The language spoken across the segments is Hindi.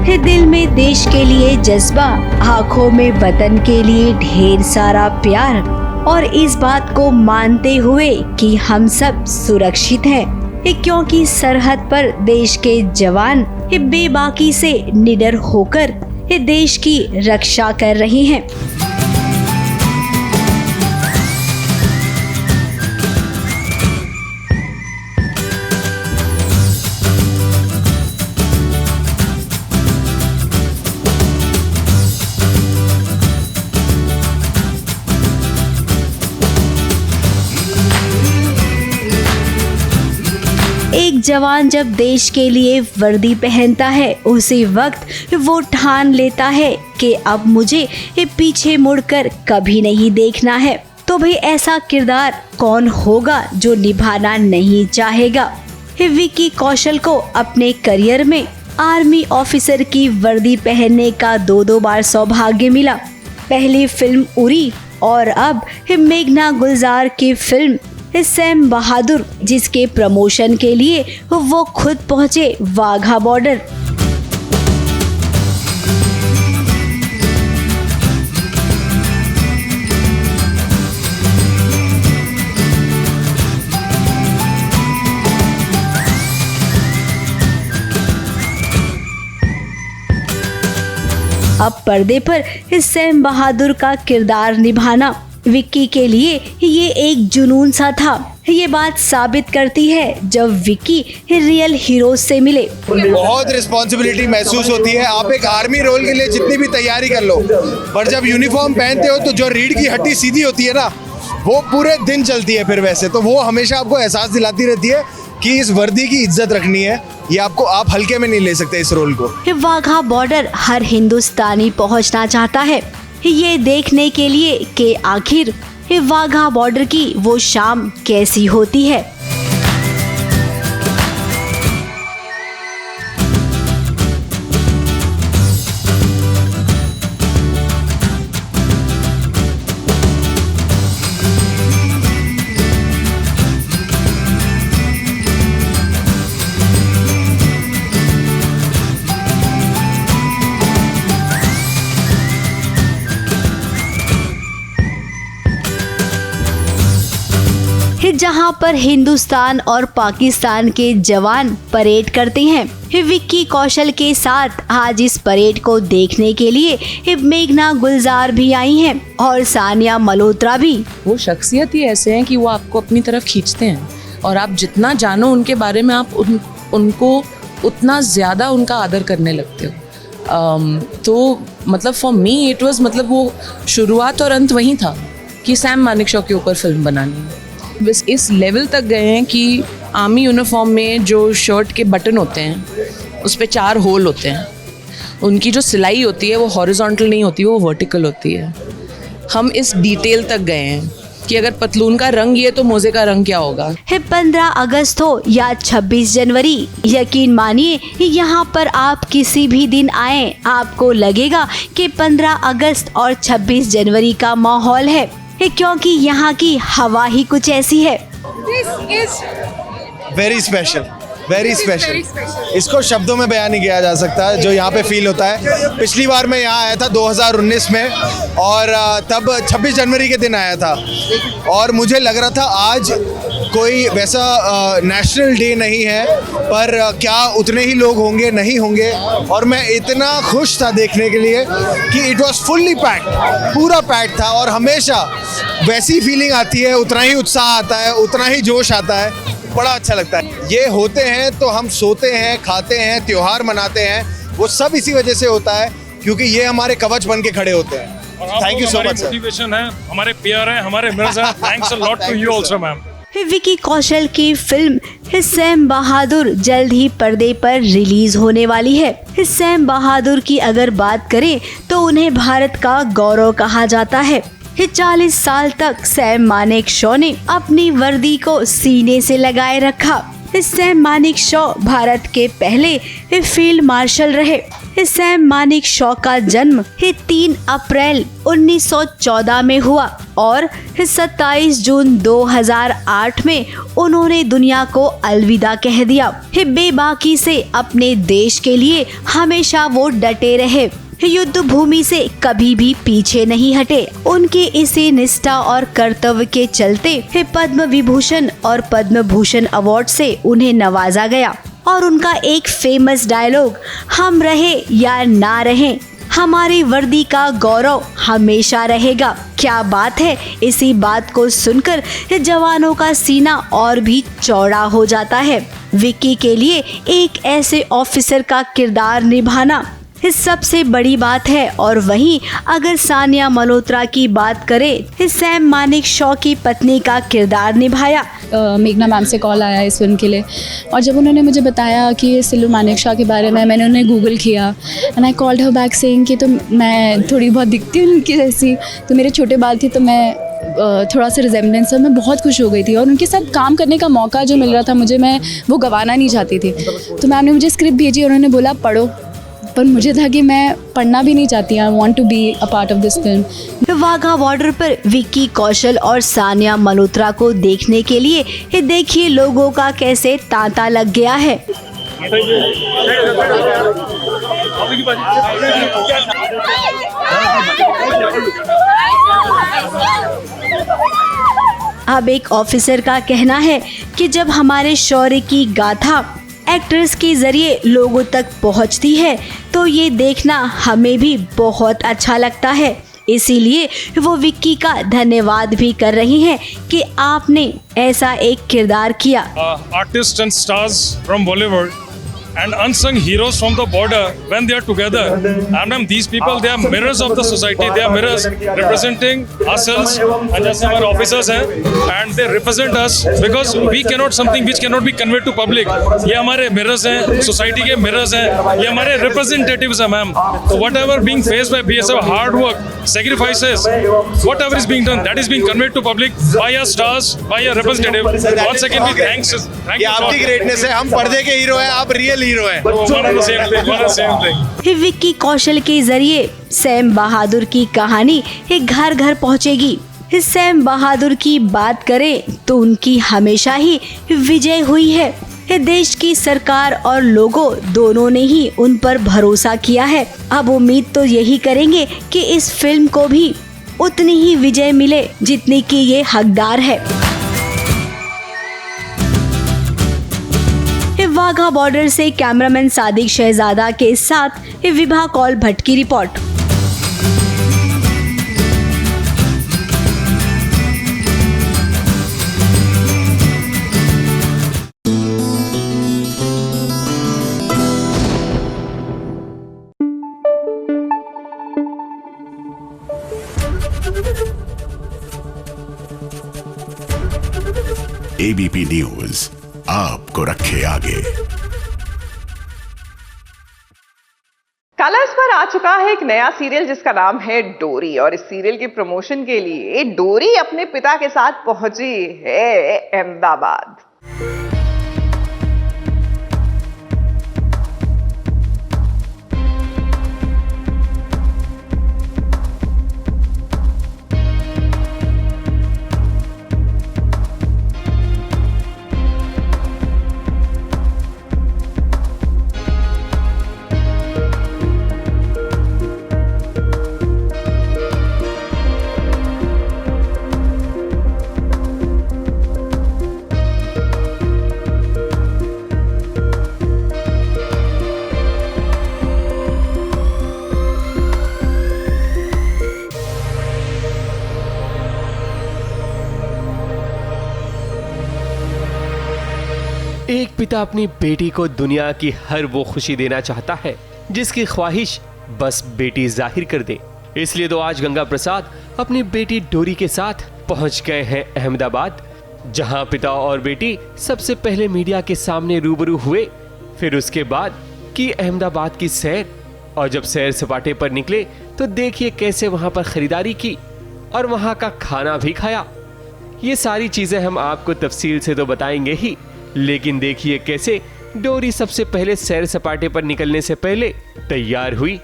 दिल में देश के लिए जज्बा, आंखों में वतन के लिए ढेर सारा प्यार, और इस बात को मानते हुए कि हम सब सुरक्षित हैं, क्योंकि सरहद पर देश के जवान बेबाकी से निडर होकर देश की रक्षा कर रहे हैं। एक जवान जब देश के लिए वर्दी पहनता है, उसी वक्त वो ठान लेता है कि अब मुझे पीछे मुड़कर कभी नहीं देखना है। तो भाई ऐसा किरदार कौन होगा जो निभाना नहीं चाहेगा। विक्की कौशल को अपने करियर में आर्मी ऑफिसर की वर्दी पहनने का 2 बार सौभाग्य मिला। पहली फिल्म उरी और अब मेघना गुलजार की फिल्म सैम बहादुर, जिसके प्रमोशन के लिए वो खुद पहुंचे वाघा बॉर्डर। अब पर्दे पर सैम बहादुर का किरदार निभाना विक्की के लिए ये एक जुनून सा था। ये बात साबित करती है जब विक्की रियल हीरो से मिले। बहुत रिस्पॉन्सिबिलिटी महसूस होती है। आप एक आर्मी रोल के लिए जितनी भी तैयारी कर लो, पर जब यूनिफॉर्म पहनते हो तो जो रीढ़ की हड्डी सीधी होती है ना, वो पूरे दिन चलती है। फिर वैसे तो वो हमेशा आपको एहसास दिलाती रहती है कि इस वर्दी की इज्जत रखनी है। ये आप हल्के में नहीं ले सकते इस रोल को। वाघा बॉर्डर हर हिंदुस्तानी पहुंचना चाहता है, ये देखने के लिए कि आखिर वाघा बॉर्डर की वो शाम कैसी होती है। जहां पर हिंदुस्तान और पाकिस्तान के जवान परेड करते हैं, विक्की कौशल के साथ आज इस परेड को देखने के लिए मेघना गुलजार भी आई हैं और सानिया मल्होत्रा भी। वो शख्सियत ही ऐसे हैं कि वो आपको अपनी तरफ खींचते हैं, और आप जितना जानो उनके बारे में आप उनको उतना ज़्यादा उनका आदर करने लगते हो। तो मतलब फॉर मी इट वाज, मतलब वो शुरुआत और अंत वही था कि सैम मानेकशॉ के ऊपर फिल्म बनानी है। बस इस लेवल तक गए हैं कि आर्मी यूनिफॉर्म में जो शर्ट के बटन होते हैं उस पे 4 होल होते हैं। उनकी जो सिलाई होती है वो हॉरिजॉन्टल नहीं होती, वो वर्टिकल होती है। हम इस डिटेल तक गए हैं कि अगर पतलून का रंग ये तो मोजे का रंग क्या होगा। 15 अगस्त हो या 26 जनवरी, यकीन मानिए यहाँ पर आप किसी भी दिन आए, आपको लगेगा कि 15 अगस्त और 26 जनवरी का माहौल है, क्योंकि यहाँ की हवा ही कुछ ऐसी है। Very special, very special. इसको शब्दों में बयान नहीं किया जा सकता जो यहाँ पे फील होता है। पिछली बार मैं यहाँ आया था 2019 में, और तब 26 जनवरी के दिन आया था, और मुझे लग रहा था आज कोई वैसा नेशनल डे नहीं है, पर क्या उतने ही लोग होंगे, नहीं होंगे। और मैं इतना खुश था देखने के लिए कि इट वाज फुल्ली पैक्ड, पूरा पैक्ड था। और हमेशा वैसी फीलिंग आती है, उतना ही उत्साह आता है, उतना ही जोश आता है, बड़ा अच्छा लगता है। ये होते हैं तो हम सोते हैं, खाते हैं, त्योहार मनाते हैं, वो सब इसी वजह से होता है क्योंकि ये हमारे कवच बन के खड़े होते हैं। Thank you so much. Motivation है, हमारे प्यार है, हमारे मिर्ज हैं। Thanks a lot to you also ma'am. Vicky Kaushal की फिल्म सैम बहादुर जल्द ही पर्दे पर रिलीज होने वाली है। सैम बहादुर की अगर बात करें तो उन्हें भारत का गौरव कहा जाता है। 40 साल तक सैम मानेकशॉ ने अपनी वर्दी को सीने से लगाए रखा। सैम मानेकशॉ भारत के पहले फील्ड मार्शल रहे। सैम मानिक शॉ का जन्म 3 अप्रैल 1914 में हुआ और 27 जून 2008 में उन्होंने दुनिया को अलविदा कह दिया। बेबाकी से अपने देश के लिए हमेशा वो डटे रहे, युद्ध भूमि से कभी भी पीछे नहीं हटे। उनके इसी निष्ठा और कर्तव्य के चलते पद्म विभूषण और पद्म भूषण अवार्ड से उन्हें नवाजा गया। और उनका एक फेमस डायलॉग, हम रहे या ना रहे, हमारी वर्दी का गौरव हमेशा रहेगा। क्या बात है। इसी बात को सुनकर जवानों का सीना और भी चौड़ा हो जाता है। विक्की के लिए एक ऐसे ऑफिसर का किरदार निभाना सबसे बड़ी बात है। और वहीं अगर सानिया मल्होत्रा की बात करें, सैम मानिक शॉ की पत्नी का किरदार निभाया। मेघना मैम से कॉल आया इस फिल्म के लिए और जब उन्होंने मुझे बताया कि सिल्लू मानेक शॉ के बारे में, मैंने उन्हें गूगल किया and I called her back saying कि तो मैं थोड़ी बहुत दिखती हूँ उनकी जैसी, तो मेरे छोटे बाल थे तो मैं थोड़ा सा रिजेम्बलेंस है। मैं बहुत खुश हो गई थी और उनके साथ काम करने का मौका जो मिल रहा था मुझे, मैं वो गंवाना नहीं चाहती थी। तो मैम ने मुझे स्क्रिप्ट भेजी और उन्होंने बोला पढ़ो, पर मुझे था कि मैं पढ़ना भी नहीं चाहती। I want to be a part of this film. Wagah border पर विक्की कौशल और सानिया मल्होत्रा को देखने के लिए देखिए लोगों का कैसे तांता लग गया है। अब एक ऑफिसर का कहना है कि जब हमारे शौर्य की गाथा एक्टर्स के जरिए लोगों तक पहुंचती है तो ये देखना हमें भी बहुत अच्छा लगता है। इसीलिए वो विक्की का धन्यवाद भी कर रही हैं कि आपने ऐसा एक किरदार किया। Artists and stars from Bollywood and unsung heroes from the border, when they are together, and these people, they are mirrors of the society. They are mirrors representing ourselves, and just our officers हैं, and they represent us because we cannot something which cannot be conveyed to public. ये हमारे mirrors हैं, society के mirrors हैं, ये हमारे representatives हैं ma'am. So whatever being faced by BSF, hard work, sacrifices, whatever is being done, that is being conveyed to public by our stars, by our representative. Once again, we thank ये आपकी ग्रेटनेस है। हम पर्दे के हीरो हैं, आप रियल हीरो हैं। विक्की कौशल के जरिए सैम बहादुर की कहानी घर घर पहुंचेगी। सैम बहादुर की बात करें तो उनकी हमेशा ही विजय हुई है। देश की सरकार और लोगों दोनों ने ही उन पर भरोसा किया है। अब उम्मीद तो यही करेंगे कि इस फिल्म को भी उतनी ही विजय मिले जितनी की ये हकदार है। वाघा बॉर्डर से कैमरामैन सादिक शहजादा के साथ विभा कौल भट्ट की रिपोर्ट। एबीपी न्यूज आपको रखे आगे। कलर्स पर आ चुका है एक नया सीरियल जिसका नाम है डोरी, और इस सीरियल के प्रमोशन के लिए डोरी अपने पिता के साथ पहुंची है अहमदाबाद। एक पिता अपनी बेटी को दुनिया की हर वो खुशी देना चाहता है जिसकी ख्वाहिश बस बेटी जाहिर कर दे। इसलिए तो आज गंगा प्रसाद अपनी बेटी डोरी के साथ पहुंच गए हैं अहमदाबाद, जहां पिता और बेटी सबसे पहले मीडिया के सामने रूबरू हुए। फिर उसके बाद की अहमदाबाद की सैर, और जब सैर सपाटे पर निकले तो देखिए कैसे वहां पर खरीदारी की और वहां का खाना भी खाया। ये सारी चीजें हम आपको तफसील से तो बताएंगे ही, लेकिन देखिए कैसे डोरी सबसे पहले सैर सपाटे पर निकलने से पहले तैयार हुई।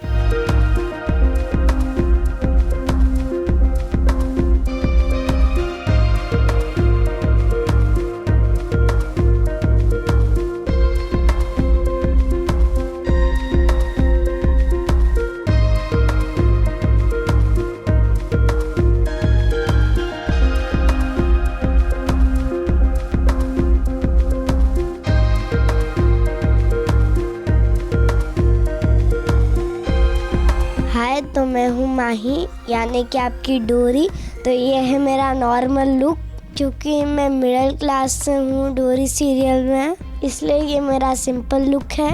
हाय, तो मैं हूँ माही यानी कि आपकी डोरी। तो ये है मेरा नॉर्मल लुक, क्योंकि मैं मिडिल क्लास से हूँ डोरी सीरियल में, इसलिए ये मेरा सिंपल लुक है।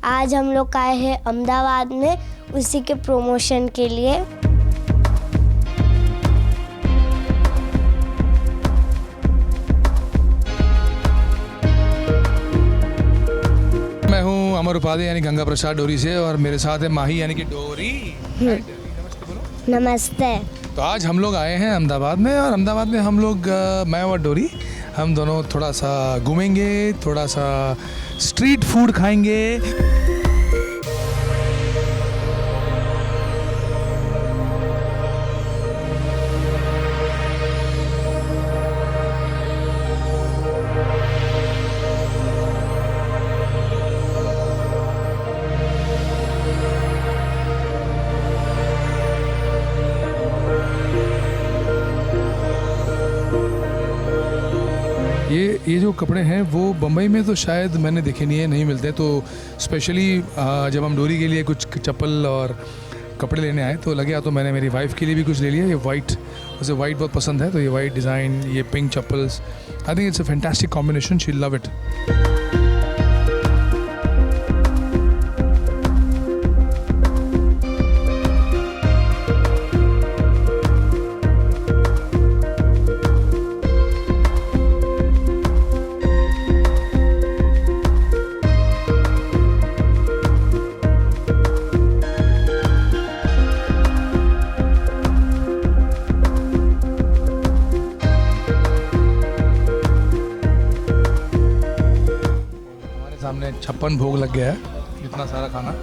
आज हम लोग आए हैं अहमदाबाद में उसी के प्रमोशन के लिए। मैं हूँ अमर उपाध्याय यानी गंगा प्रसाद डोरी से, और मेरे साथ है माही यानी कि डोरी। नमस्ते। तो आज हम लोग आए हैं अहमदाबाद में, और अहमदाबाद में हम लोग मैं और डोरी हम दोनों थोड़ा सा घूमेंगे, थोड़ा सा स्ट्रीट फूड खाएंगे। ये जो कपड़े हैं वो बम्बई में तो शायद मैंने देखे नहीं मिलते। तो स्पेशली जब हम डोरी के लिए कुछ चप्पल और कपड़े लेने आए तो लगे, तो मैंने मेरी वाइफ के लिए भी कुछ ले लिया। ये वाइट, उसे वाइट बहुत पसंद है, तो ये वाइट डिज़ाइन, ये pink chappals, I think it's a fantastic combination, she love it. सामने 56 भोग लग गया है, इतना सारा खाना।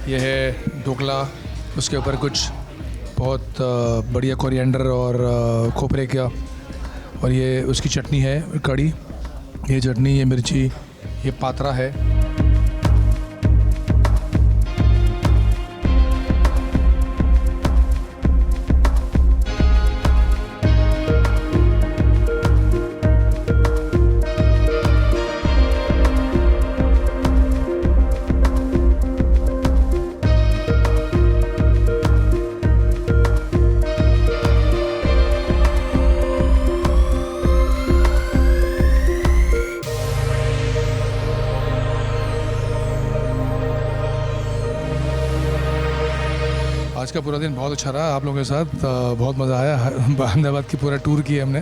यह है ढोकला, उसके ऊपर कुछ बहुत बढ़िया कोरिएंडर और खोपरे का, और ये उसकी चटनी है कड़ी, ये चटनी, ये मिर्ची, ये पात्रा है। आज का पूरा दिन बहुत अच्छा रहा आप लोगों के साथ, बहुत मज़ा आया। अहमदाबाद की पूरा टूर किया हमने,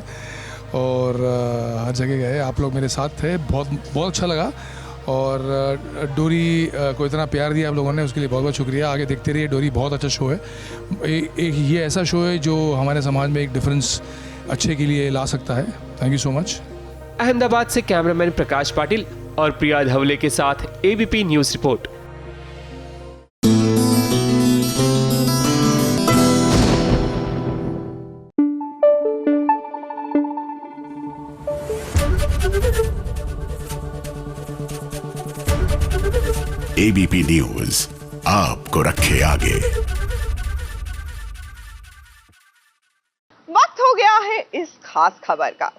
और हर जगह गए, आप लोग मेरे साथ थे, बहुत अच्छा लगा। और डोरी को इतना प्यार दिया आप लोगों ने, उसके लिए बहुत बहुत शुक्रिया। आगे देखते रहिए, डोरी बहुत अच्छा शो है। एक ये ऐसा शो है जो हमारे समाज में एक डिफरेंस अच्छे के लिए ला सकता है। Thank you so much. Ahmedabad से कैमरामैन प्रकाश पाटिल और प्रिया धवले के साथ ABP news report. ABP news आपको रखे आगे। वक्त हो गया है इस खास खबर का।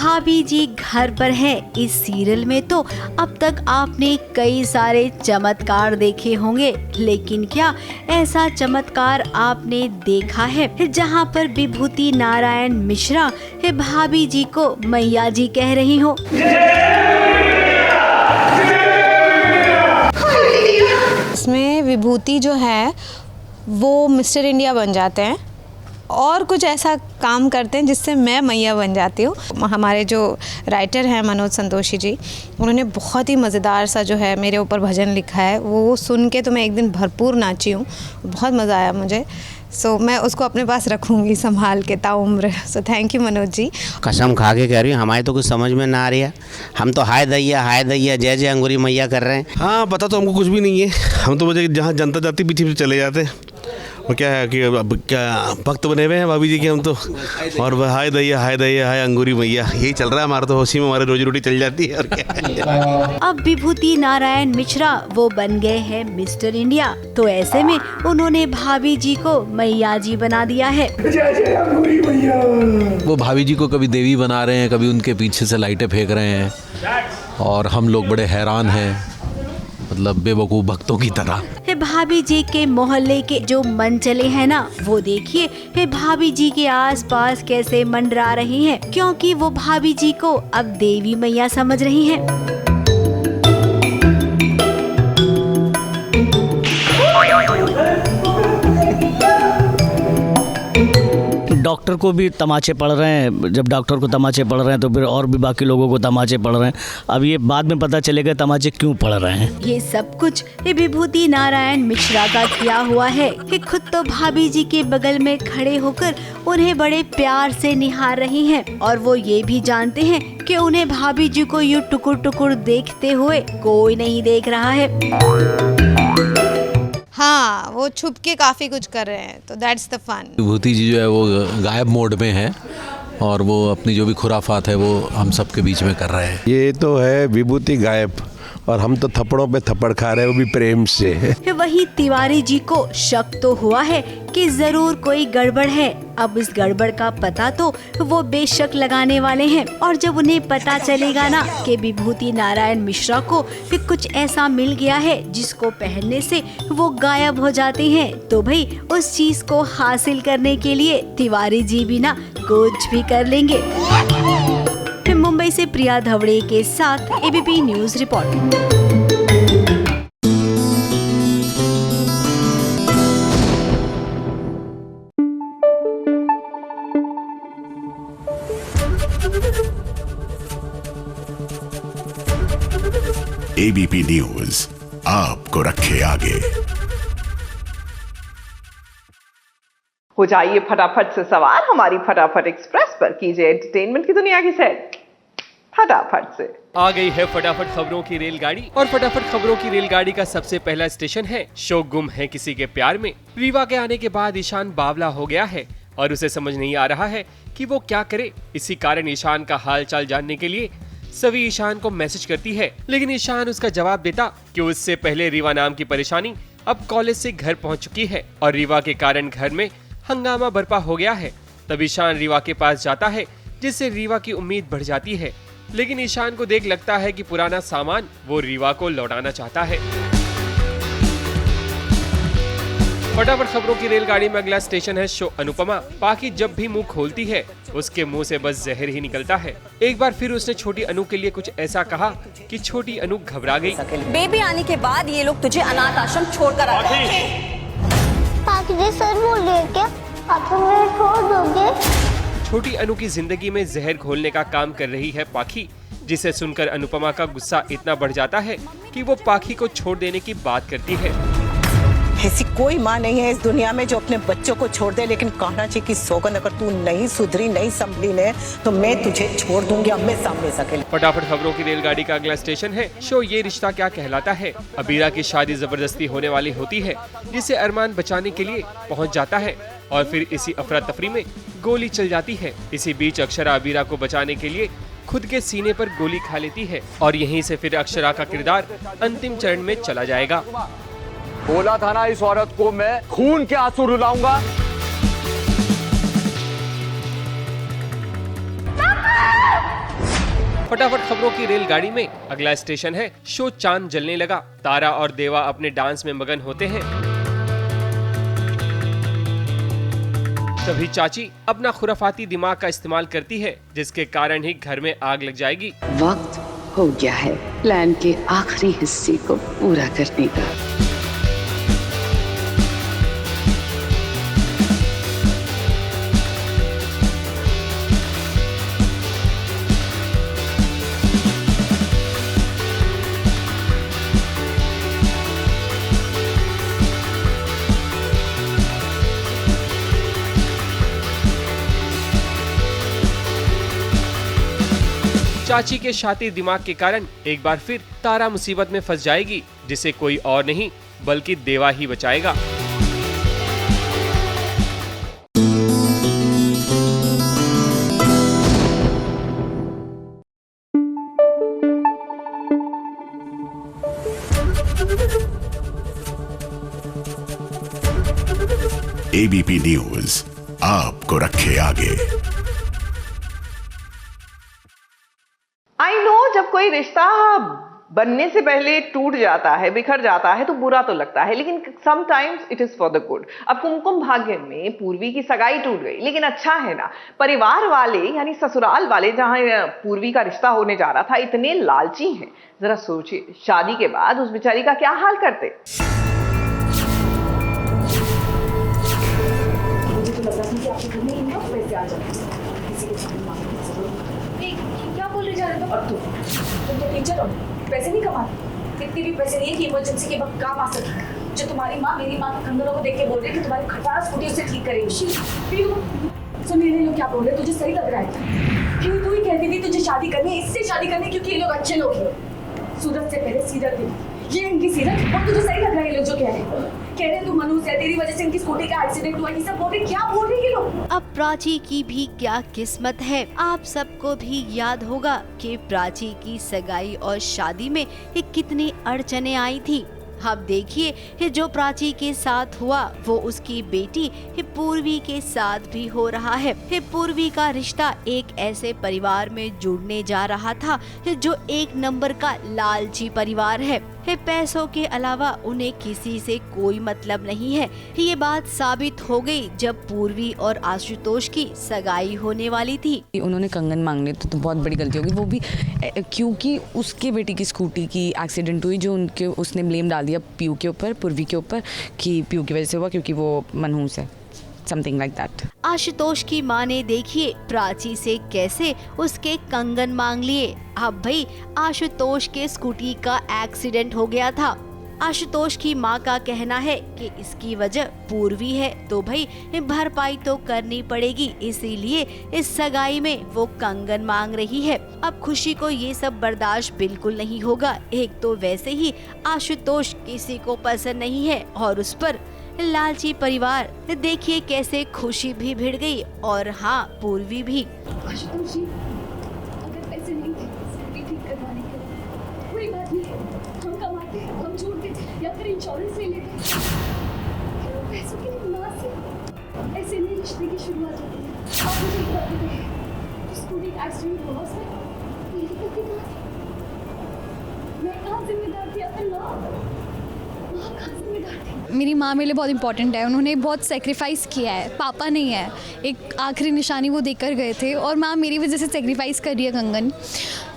भाभी भाभी जी घर पर है इस सीरियल में तो अब तक आपने कई सारे चमत्कार देखे होंगे, लेकिन क्या ऐसा चमत्कार आपने देखा है जहां पर विभूति नारायण मिश्रा भाभी जी को मैया जी कह रही हो? इसमें विभूति जो है वो मिस्टर इंडिया बन जाते हैं और कुछ ऐसा काम करते हैं जिससे मैं मैया बन जाती हूँ। हमारे जो राइटर हैं मनोज संतोषी जी, उन्होंने बहुत ही मज़ेदार सा जो है मेरे ऊपर भजन लिखा है, वो सुन के तो मैं एक दिन भरपूर नाची हूँ, बहुत मज़ा आया मुझे। सो मैं उसको अपने पास रखूँगी संभाल के ताउम्र। So thank you Manoj ji. कसम खा के कह रही हूँ, हमारे तो कुछ समझ में ना आ रही है। हम तो हाय दैया जय जय अंगूरी मैया कर रहे हैं। हाँ, पता तो हमको कुछ भी नहीं है। हम तो मुझे जहाँ जनता जाती पीछे चले जाते हैं। और क्या है कि अब क्या भक्त बने हुए हैं भाभी जी के हम तो, और हाय दैया हाय अंगूरी मैया, यही चल रहा है हमारा, तो उसी में हमारी रोजी रोटी चल जाती है। और क्या अब विभूति नारायण मिश्रा वो बन गए हैं मिस्टर इंडिया, तो ऐसे में उन्होंने भाभी जी को मैया जी बना दिया है। वो भाभी जी को कभी देवी बना रहे हैं, कभी उनके पीछे से लाइटें फेंक रहे हैं और हम लोग बड़े हैरान हैं, मतलब बेवकूफ़ भक्तों की तरह। भाभी जी के मोहल्ले के जो मनचले हैं ना, वो देखिए भाभी जी के आसपास कैसे मंडरा रही हैं, क्योंकि वो भाभी जी को अब देवी मैया समझ रही हैं। डॉक्टर को भी तमाचे पड़ रहे हैं, जब डॉक्टर को तमाचे पड़ रहे हैं तो फिर और भी बाकी लोगों को तमाचे पड़ रहे हैं। अब ये बाद में पता चलेगा तमाचे क्यों पड़ रहे हैं। ये सब कुछ विभूति नारायण मिश्रा का किया हुआ है कि खुद तो भाभी जी के बगल में खड़े होकर उन्हें बड़े प्यार से निहार रही हैं, और वो ये भी जानते हैं कि उन्हें भाभी जी को यूं टुकुर टुकुर देखते हुए कोई नहीं देख रहा है। हाँ, वो छुप के काफ़ी कुछ कर रहे हैं, तो दैट्स द फन। विभूति जी जो है वो गायब मोड में है और वो अपनी जो भी खुराफात है वो हम सबके बीच में कर रहे हैं। ये तो है विभूति गायब, और हम तो थप्पड़ों पे थप्पड़ खा रहे हैं, वो भी प्रेम से। वही तिवारी जी को शक तो हुआ है कि जरूर कोई गड़बड़ है। अब इस गड़बड़ का पता तो वो बेशक लगाने वाले हैं, और जब उन्हें पता चलेगा ना कि विभूति नारायण मिश्रा को फिर कुछ ऐसा मिल गया है जिसको पहनने से वो गायब हो जाते हैं, तो भाई उस चीज को हासिल करने के लिए तिवारी जी भी ना कुछ भी कर लेंगे। मुंबई से प्रिया धवड़े के साथ ABP news report. ABP news आपको रखे आगे। हो जाइए फटाफट से सवार हमारी फटाफट एक्सप्रेस पर, कीजिए एंटरटेनमेंट की दुनिया की सैर फटाफट से। आ गई है फटाफट खबरों की रेलगाड़ी, और फटाफट खबरों की रेलगाड़ी का सबसे पहला स्टेशन है शो गुम है किसी के प्यार में। रीवा के आने के बाद ईशान बावला हो गया है और उसे समझ नहीं आ रहा है कि वो क्या करे। इसी कारण ईशान का हाल चाल जानने के लिए सभी ईशान को मैसेज करती है, लेकिन ईशान उसका जवाब देता कि उससे पहले रीवा नाम की परेशानी अब कॉलेज से घर पहुंच चुकी है और रीवा के कारण घर में हंगामा बरपा हो गया है। तब ईशान रीवा के पास जाता है, जिससे रीवा की उम्मीद बढ़ जाती है, लेकिन ईशान को देख लगता है कि पुराना सामान वो रीवा को लौटाना चाहता है। फटाफट खबरों की रेलगाड़ी में अगला स्टेशन है शो अनुपमा। पाखी जब भी मुंह खोलती है उसके मुंह से बस जहर ही निकलता है। एक बार फिर उसने छोटी अनु के लिए कुछ ऐसा कहा कि छोटी अनु घबरा गई। बेबी आने के बाद ये लोग तुझे अनाथ आश्रम छोड़कर आ गए। पाखी सर बोल रहे क्या आप मुझे छोड़ दोगे? छोटी अनु की जिंदगी में जहर घोलने का काम कर रही है पाखी, जिसे सुनकर अनुपमा का गुस्सा इतना बढ़ जाता है कि वो पाखी को छोड़ देने की बात करती है। ऐसी कोई माँ नहीं है इस दुनिया में जो अपने बच्चों को छोड़ दे, लेकिन कान्हा जी की सौगंध अगर तू नहीं सुधरी नहीं संभली ने तो मैं तुझे छोड़ दूंगी आमने सामने सके। फटाफट खबरों की रेलगाड़ी का अगला स्टेशन है शो ये रिश्ता क्या कहलाता है। अबीरा की शादी जबरदस्ती होने वाली होती है, जिसे अरमान बचाने के लिए पहुंच जाता है और फिर इसी अफरा तफरी में गोली चल जाती है। इसी बीच अक्षरा अबीरा को बचाने के लिए खुद के सीने पर गोली खा लेती है और यहीं से फिर अक्षरा का किरदार अंतिम चरण में चला जाएगा। बोला था ना इस औरत को मैं खून के आंसू रुलाऊंगा। फटाफट खबरों की रेलगाड़ी में अगला स्टेशन है शो चांद जलने लगा। तारा और देवा अपने डांस में मगन होते हैं। तभी चाची अपना खुराफाती दिमाग का इस्तेमाल करती है, जिसके कारण ही घर में आग लग जाएगी। वक्त हो गया है प्लान के आखिरी हिस्से को पूरा करने का। चाची के शातिर दिमाग के कारण एक बार फिर तारा मुसीबत में फंस जाएगी, जिसे कोई और नहीं बल्कि देवा ही बचाएगा। एबीपी न्यूज आपको रखे आगे। आई नो, जब कोई रिश्ता बनने से पहले टूट जाता है, बिखर जाता है, तो बुरा तो लगता है, लेकिन sometimes it is for the good. अब कुमकुम भाग्य में पूर्वी की सगाई टूट गई, लेकिन अच्छा है ना, परिवार वाले यानी ससुराल वाले जहां पूर्वी का रिश्ता होने जा रहा था इतने लालची हैं। जरा सोचिए, शादी के बाद उस बेचारी का क्या हाल करते। क्या बोल रही जा रहे हो? और तुम तो टीचर हो, पैसे नहीं कमाते। इतने भी पैसे नहीं है कि इमरजेंसी के वक्त काम आ सके। जो तुम्हारी माँ मेरी माँ के कंगनों को देख के बोल रही है कि तुम्हारी खटारा स्कूटी उसे ठीक करेगी। सुन ये लोग क्या बोल रहे, तुझे सही लग रहा है? क्यों तू ही कहती थी तुझे शादी करनी है, इससे शादी करनी, क्योंकि ये लोग अच्छे लोग हैं। सूरज से पहले सीरत थी, ये इनकी सीरत। और तुझे सही लग रहा है ये लोग जो कह रहे तू मनुष्य है, तेरी वजह से इनकी स्कूटी का एक्सीडेंट हुआ, ये सब बोल रहे। क्या बोल रहे ये लोग? अब प्राची की भी क्या किस्मत है। आप सबको भी याद होगा कि प्राची की सगाई और शादी में कितनी अड़चने आई थी। अब देखिए जो प्राची के साथ हुआ वो उसकी बेटी पूर्वी के साथ भी हो रहा है। पूर्वी का रिश्ता एक ऐसे परिवार में जुड़ने जा रहा था जो एक नंबर का लालची परिवार है। पैसों के अलावा उन्हें किसी से कोई मतलब नहीं है। ये बात साबित हो गई जब पूर्वी और आशुतोष की सगाई होने वाली थी। उन्होंने कंगन मांगने तो बहुत बड़ी गलती होगी, वो भी क्योंकि उसके बेटी की स्कूटी की एक्सीडेंट हुई, जो उनके उसने ब्लेम डाल दिया पीयू के ऊपर, पूर्वी के ऊपर, कि पीयू की वजह से हुआ क्योंकि वो मनहूस है, समथिंग लाइक दैट। आशुतोष की माँ ने देखिए प्राची से कैसे उसके कंगन मांग लिए। अब भाई आशुतोष के स्कूटी का एक्सीडेंट हो गया था। आशुतोष की माँ का कहना है कि इसकी वजह पूर्वी है, तो भाई भरपाई तो करनी पड़ेगी, इसीलिए इस सगाई में वो कंगन मांग रही है। अब खुशी को ये सब बर्दाश्त बिल्कुल नहीं होगा। एक तो वैसे ही आशुतोष किसी को पसंद नहीं है और उस पर लालची परिवार। देखिए कैसे खुशी भी भिड़ गई और हाँ पूर्वी भी। आशुतोष जी, अगर पैसे नहीं थे स्कूटी ठीक करवाने के लिए, कोई बात नहीं, हम कमाते, हम जोड़ते या फिर इंश्योरेंस ले लेते। पैसों के लिए ना से ऐसे नहीं रिश्ते की शुरुआत होती है। आप मुझे एक बात बताइए, तो स्कूटी एक्सीडेंट हुआ उसमें मेरी गलती कहाँ थी? मैं कहाँ जिम्मेदार थी? अपने माँ कहाँ जिम्मेदार थी? मेरी माँ मेरे लिए बहुत इंपॉर्टेंट है। उन्होंने बहुत सेक्रीफाइस किया है, पापा नहीं है, एक आखिरी निशानी वो देकर गए थे और माँ मेरी वजह से सेक्रीफाइस कर रही है कंगन,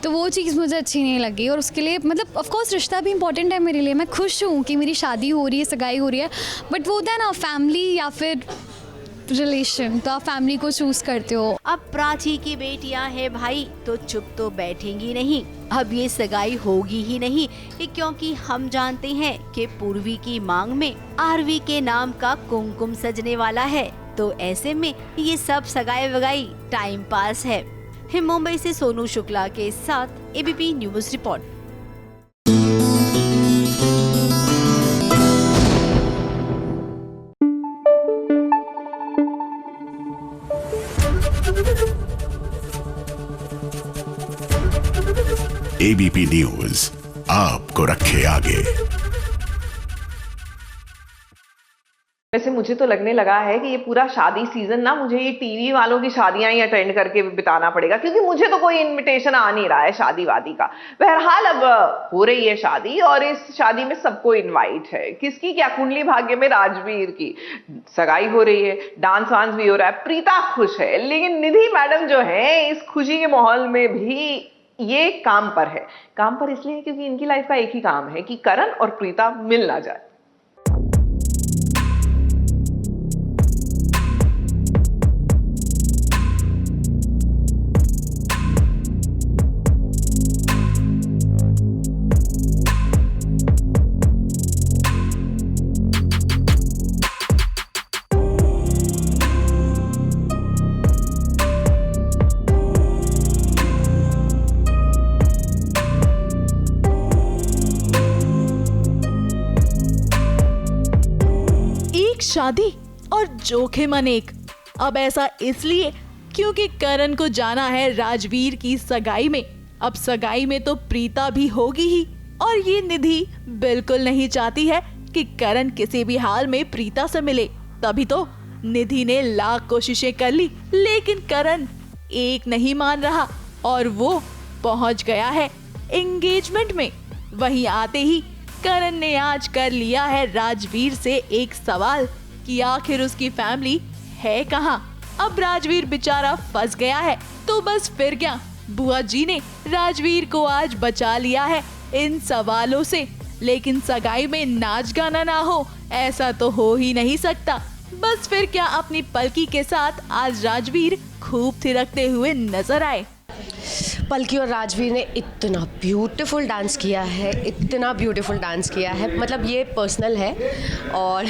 तो वो चीज़ मुझे अच्छी नहीं लगी। और उसके लिए मतलब ऑफ कोर्स रिश्ता भी इंपॉर्टेंट है मेरे लिए। मैं खुश हूँ कि मेरी शादी हो रही है, सगाई हो रही है, बट वो होता है ना फैमिली या फिर रिलेशन, तो आप फैमिली को चूज करते हो। अब प्राची की बेटियां हैं भाई, तो चुप तो बैठेंगी नहीं। अब ये सगाई होगी ही नहीं, क्योंकि हम जानते हैं कि पूर्वी की मांग में आरवी के नाम का कुमकुम सजने वाला है। तो ऐसे में ये सब सगाई वगाई टाइम पास है। मुंबई से सोनू शुक्ला के साथ ABP news report. ABP news आपको रखे आगे। वैसे मुझे तो लगने लगा है कि ये पूरा शादी सीजन ना मुझे ये टीवी वालों की शादियां ही अटेंड करके बिताना पड़ेगा, क्योंकि मुझे तो कोई इनविटेशन आ नहीं रहा है शादी वादी का। बहरहाल अब हो रही है शादी और इस शादी में सबको इनवाइट है। किसकी क्या कुंडली भाग्य में, राजवीर की सगाई हो रही है, डांस वांस भी हो रहा है, प्रीता खुश है, लेकिन निधि मैडम जो है इस खुशी के माहौल में भी ये काम पर है। काम पर इसलिए क्योंकि इनकी लाइफ का एक ही काम है कि करण और प्रीता मिल ना जाए। शादी और जोखिम अनेक। अब ऐसा इसलिए क्योंकि करण को जाना है राजवीर की सगाई में। अब सगाई में तो प्रीता भी होगी ही, और ये निधि बिल्कुल नहीं चाहती है कि करण किसी भी हाल में प्रीता से मिले। तभी तो निधि ने लाख कोशिशें कर ली, लेकिन करण एक नहीं मान रहा और वो पहुंच गया है एंगेजमेंट में। वहीं आते ही करण ने आज कर लिया है राजवीर से एक सवाल कि आखिर उसकी फैमिली है कहाँ। अब राजवीर बेचारा फंस गया है, तो बस फिर क्या, बुआ जी ने राजवीर को आज बचा लिया है इन सवालों से। लेकिन सगाई में नाच गाना ना हो, ऐसा तो हो ही नहीं सकता। बस फिर क्या, अपनी पलकी के साथ आज राजवीर खूब थिरकते हुए नजर आए। पलकी और राजवीर ने इतना ब्यूटीफुल डांस किया है, इतना ब्यूटीफुल डांस किया है, मतलब ये पर्सनल है। और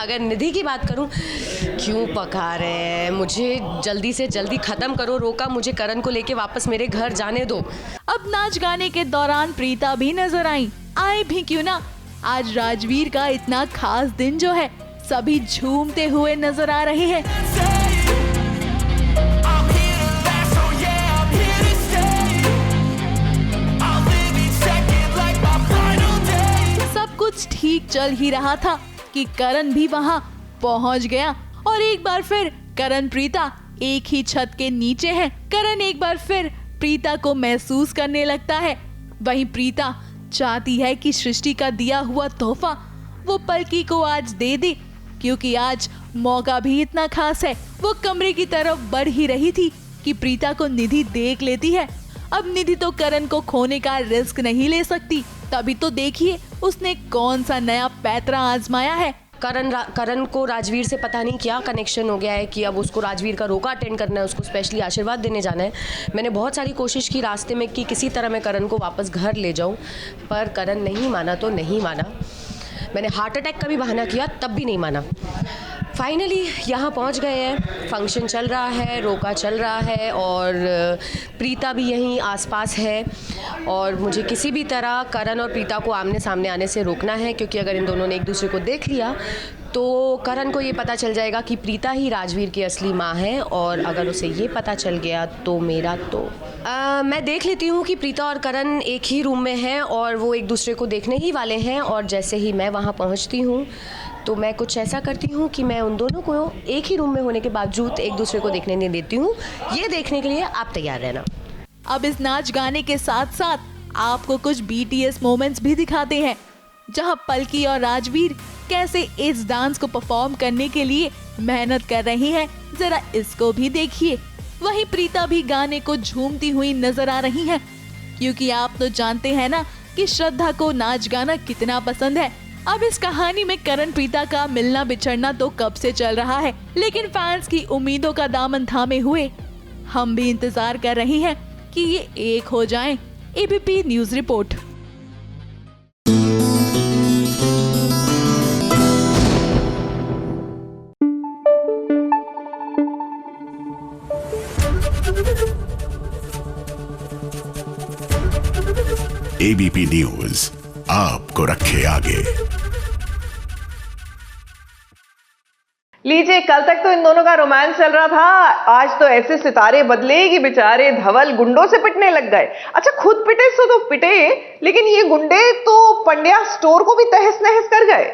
अगर निधि की बात करूं, क्यों पका रहे हैं, मुझे जल्दी से जल्दी ख़त्म करो, रोका मुझे करण को लेके वापस मेरे घर जाने दो। अब नाच गाने के दौरान प्रीता भी नजर आए भी क्यों ना। आज राजवीर का इतना खास दिन जो है, सभी झूमते हुए नजर आ रहे हैं। कुछ ठीक चल ही रहा था कि करण भी वहां पहुंच गया और एक बार फिर करण प्रीता एक ही छत के नीचे हैं। करण एक बार फिर प्रीता को महसूस करने लगता है। वहीं प्रीता चाहती है कि सृष्टि का दिया हुआ तोहफा वो पलकी को आज दे दे, क्योंकि आज मौका भी इतना खास है। वो कमरे की तरफ बढ़ ही रही थी कि प्रीता को निधि देख लेती है। अब निधि तो करण को खोने का रिस्क नहीं ले सकती, तभी तो देखिए उसने कौन सा नया पैतरा आजमाया है। करण को राजवीर से पता नहीं क्या कनेक्शन हो गया है कि अब उसको राजवीर का रोका अटेंड करना है, उसको स्पेशली आशीर्वाद देने जाना है। मैंने बहुत सारी कोशिश की रास्ते में कि किसी तरह मैं करण को वापस घर ले जाऊं, पर करण नहीं माना तो नहीं माना। मैंने हार्ट अटैक का भी बहाना किया, तब भी नहीं माना। फाइनली यहाँ पहुँच गए हैं, फंक्शन चल रहा है, रोका चल रहा है और प्रीता भी यहीं आसपास है। और मुझे किसी भी तरह करण और प्रीता को आमने सामने आने से रोकना है, क्योंकि अगर इन दोनों ने एक दूसरे को देख लिया तो करण को ये पता चल जाएगा कि प्रीता ही राजवीर की असली माँ है। और अगर उसे ये पता चल गया तो मेरा तो मैं देख लेती हूँ कि प्रीता और करण एक ही रूम में हैं और वो एक दूसरे को देखने ही वाले हैं। और जैसे ही मैं वहाँ पहुँचती हूँ तो मैं कुछ ऐसा करती हूँ कि मैं उन दोनों को एक ही रूम में होने के बावजूद एक दूसरे को देखने नहीं देती हूँ। ये देखने के लिए आप तैयार रहना। अब इस नाच गाने के साथ साथ आपको कुछ BTS मोमेंट्स भी दिखाते हैं, जहां पलकी और राजवीर कैसे इस डांस को परफॉर्म करने के लिए मेहनत कर रही हैं। जरा इसको भी देखिए। वहीं प्रीता भी गाने को झूमती हुई नजर आ रही हैं, क्योंकि आप तो जानते हैं ना कि श्रद्धा को नाच गाना कितना पसंद है। अब इस कहानी में करण प्रीता का मिलना बिछड़ना तो कब से चल रहा है, लेकिन फैंस की उम्मीदों का दामन थामे हुए हम भी इंतजार कर रहे हैं कि ये एक हो जाएं। ABP news report. ABP news आपको रखे आगे। लीजिए, कल तक तो इन दोनों का रोमांस चल रहा था, आज तो ऐसे सितारे बदले कि बेचारे धवल गुंडों से पिटने लग गए। अच्छा, खुद पिटे सो तो पिटे, लेकिन ये गुंडे तो पंड्या स्टोर को भी तहस नहस कर गए।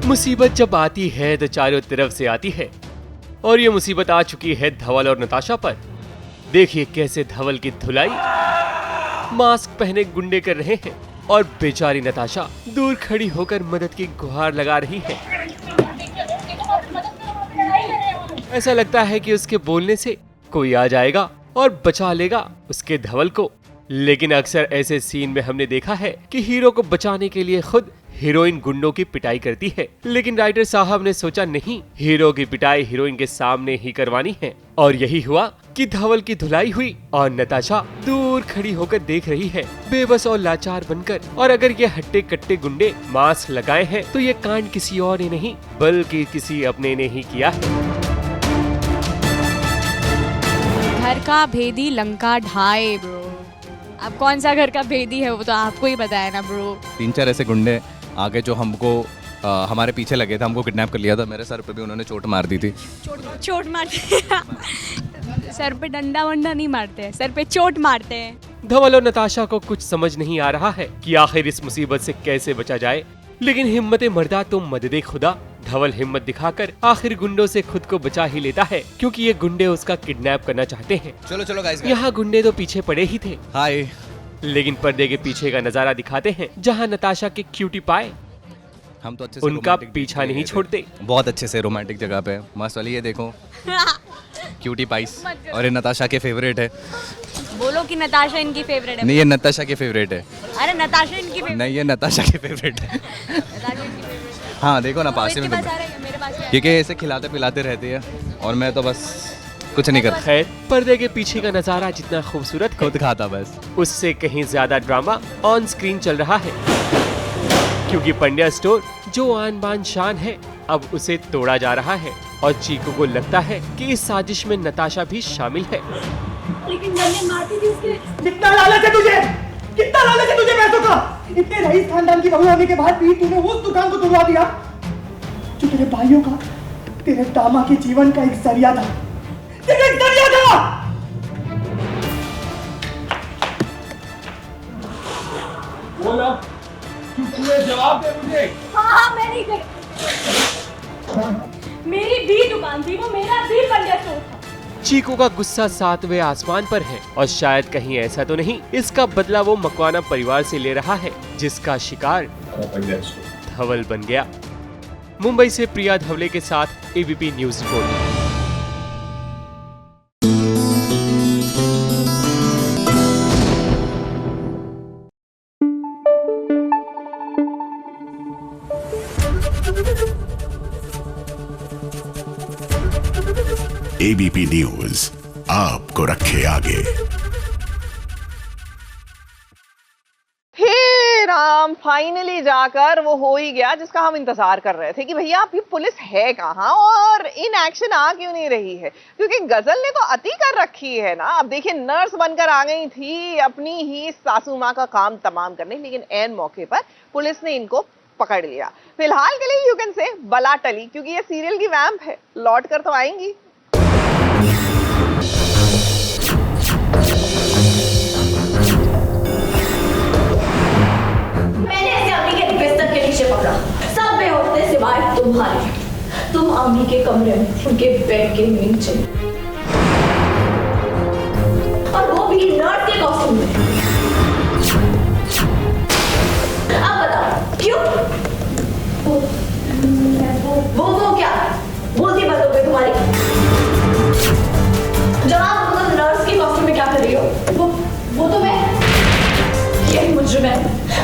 मुसीबत जब आती है तो चारों तरफ से आती है, और ये मुसीबत आ चुकी है धवल और नताशा पर। देखिए कैसे धवल की धुलाई मास्क पहने गुंडे कर रहे हैं, और बेचारी नताशा दूर खड़ी होकर मदद की गुहार लगा रही है। ऐसा लगता है कि उसके बोलने से कोई आ जाएगा और बचा लेगा उसके धवल को। लेकिन अक्सर ऐसे सीन में हमने देखा है कि हीरो को बचाने के लिए खुद हीरोइन गुंडों की पिटाई करती है, लेकिन राइटर साहब ने सोचा नहीं, हीरो की पिटाई हीरोइन के सामने ही करवानी है। और यही हुआ कि धवल की धुलाई हुई और नताशा दूर खड़ी होकर देख रही है, बेबस और लाचार बनकर। और अगर ये हट्टे कट्टे गुंडे मास्क लगाए हैं तो ये कांड किसी और ने नहीं बल्कि किसी अपने ने ही किया है। घर का भेदी लंका ढाए ब्रो। अब कौन सा घर का भेदी है वो तो आपको ही पता है ना ब्रो। 3-4 ऐसे गुंडे आगे जो हमको हमारे पीछे लगे थे, हमको किडनैप कर लिया था। मेरे सर पे भी उन्होंने चोट मार दी थी। चोट मारते सर पे डंडा वंडा नहीं मारते, सर पे चोट मारते हैं। धवल और नताशा को कुछ समझ नहीं आ रहा है कि आखिर इस मुसीबत से कैसे बचा जाए, लेकिन हिम्मत मर्दा तो मदद खुदा। धवल हिम्मत दिखाकर आखिर गुंडों से खुद को बचा ही लेता है, क्योंकि ये गुंडे उसका किडनैप करना चाहते हैं। चलो गाइस। यहाँ गुंडे तो पीछे पड़े ही थे। हाय। लेकिन पर्दे के पीछे का नजारा दिखाते हैं, जहाँ नताशा के क्यूटी पाए हम तो अच्छे से उनका पीछा नहीं छोड़ते। बहुत अच्छे से रोमांटिक जगह पे मस्त वाली, ये देखो क्यूटी पाइस। और ये नताशा के फेवरेट है। बोलो कि नताशा इनकी फेवरेट है। नहीं, ये नताशा के फेवरेट है। अरे नताशा इनकी फेवरेट नहीं, ये नताशा के फेवरेट है। हाँ देखो ना, पास में क्योंकि ऐसे खिलाते पिलाते रहती है और मैं तो बस कुछ नहीं करता। खैर, पर्दे के पीछे का नजारा जितना खूबसूरत है, खुद खाता बस, उससे कहीं ज्यादा ड्रामा ऑन स्क्रीन चल रहा है, क्योंकि पंड्या स्टोर जो आन बान शान है अब उसे तोड़ा जा रहा है। और चीकू को लगता है कि इस साजिश में नताशा भी शामिल है। लेकिन मैंने मारती थी उसके। कितना लालच है तुझे, कितना लालच है तुझे पैसों का। इतने रईस खानदान की बहू होने के बाद भी तूने उस दुकान को तोड़वा दिया जो तेरे भाइयों का, तेरे दामा के जीवन का एक जरिया था, तेरा एक जरिया था। बोला, तू जवाब दे मुझे। हाँ मैं नहीं कर, मेरी भी दुकान थी, वो मेरा भी पंड्या स्टोर था। चीकू का गुस्सा 7वें आसमान पर है, और शायद कहीं ऐसा तो नहीं इसका बदला वो मकवाना परिवार से ले रहा है, जिसका शिकार धवल बन गया। मुंबई से प्रिया धवले के साथ ABP news report. ABP news आपको रखे आगे। हे राम, फाइनली जाकर वो हो ही गया जिसका हम इंतजार कर रहे थे कि भैया अभी पुलिस है कहाँ और इन एक्शन आ क्यों नहीं रही है, क्योंकि गजल ने तो अति कर रखी है ना। अब देखिए, नर्स बनकर आ गई थी अपनी ही सासू माँ का काम तमाम करने, लेकिन ऐन मौके पर पुलिस ने इनको पकड़ लिया। फिलहाल के लिए यू कैन से बला टली, क्योंकि ये सीरियल की वैम्प है, लौट कर तो आएंगी। मैंने ऐसे अम्मी के बिस्तर के नीचे पकड़ा, सब बेहोश थे सिवाय तुम्हारे। तुम अम्मी के कमरे में थी, उनके बेड के नीचे, और वो भी नर्स के कॉस्ट्यूम में। अब बताओ क्यों? वो क्या बोलती बातों पे तुम्हारी? जवाब दो, नर्स के कॉस्ट्यूम में क्या कर रही हो? वो तो मैं, यही मुझे मैं,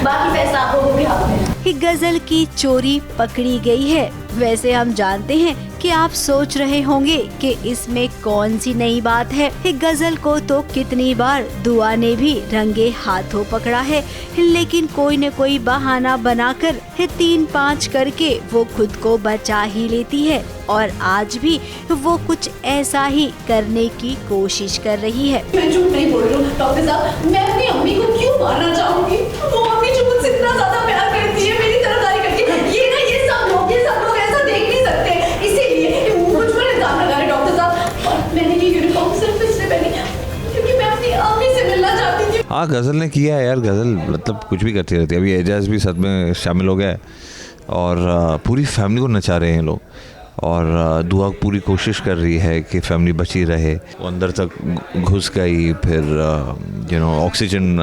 बाकी पैसा आप लोगों के हाथ में। गजल की चोरी पकड़ी गई है। वैसे हम जानते हैं कि आप सोच रहे होंगे कि इसमें कौन सी नई बात है। गजल को तो कितनी बार दुआ ने भी रंगे हाथों पकड़ा है, लेकिन कोई न कोई बहाना बनाकर 3-5 करके वो खुद को बचा ही लेती है, और आज भी वो कुछ ऐसा ही करने की कोशिश कर रही है। मैं झूठ नहीं बोल रही हूँ डॉक्टर साहब, मैं अपनी अम्मी को क्यों मारना चाहूँगी? वो अम्मी जो मुझसे इतना ज्यादा प्यार करती है, मेरी तरफदारी करती है, ये सब लोग ऐसा देख नहीं सकते, इसीलिए मुझ पर इल्जाम लगा रहे डॉक्टर साहब। और मैंने ये यूनिफॉर्म सिर्फ इसलिए पहनी क्योंकि मैं अपनी अम्मी से मिलना चाहती थी। हाँ, गजल ने किया है यार, गजल मतलब कुछ भी करती रहती है। अभी एजाज भी साथ में शामिल हो गया है, और पूरी फैमिली को नचा रहे हैं लोग, और दुआ पूरी कोशिश कर रही है कि फैमिली बची रहे। वो अंदर तक घुस गई, फिर ऑक्सीजन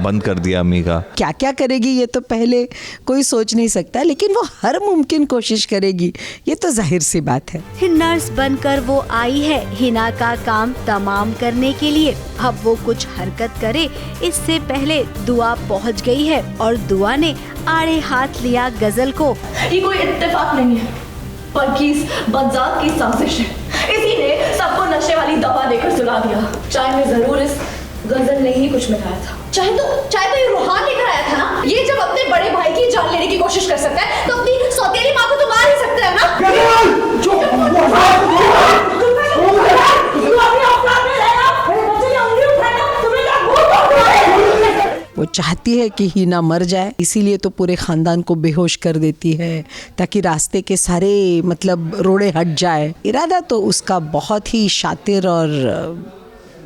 बंद कर दिया अम्मी का। क्या क्या करेगी ये तो पहले कोई सोच नहीं सकता, लेकिन वो हर मुमकिन कोशिश करेगी, ये तो जाहिर सी बात है। नर्स बनकर वो आई है हिना का काम तमाम करने के लिए। अब वो कुछ हरकत करे इससे पहले दुआ पहुंच गई है, और दुआ ने आड़े हाथ लिया गजल को। ये कोई इत्तेफाक नहीं है, बल्कि इस बदजात की साजिश है। इसी ने सबको नशे वाली दवा देकर सुला दिया। चाय में जरूर इस गजल ने ही कुछ मिलाया था। चाहे तो ये रूहान लेकर आया था ना। ये जब अपने बड़े भाई की जान लेने की कोशिश कर सकता है तो अपनी सौतेली माँ को तो मार ही सकता है ना। वो चाहती है कि हिना मर जाए, इसीलिए तो पूरे खानदान को बेहोश कर देती है ताकि रास्ते के सारे रोड़े हट जाए। इरादा तो उसका बहुत ही शातिर और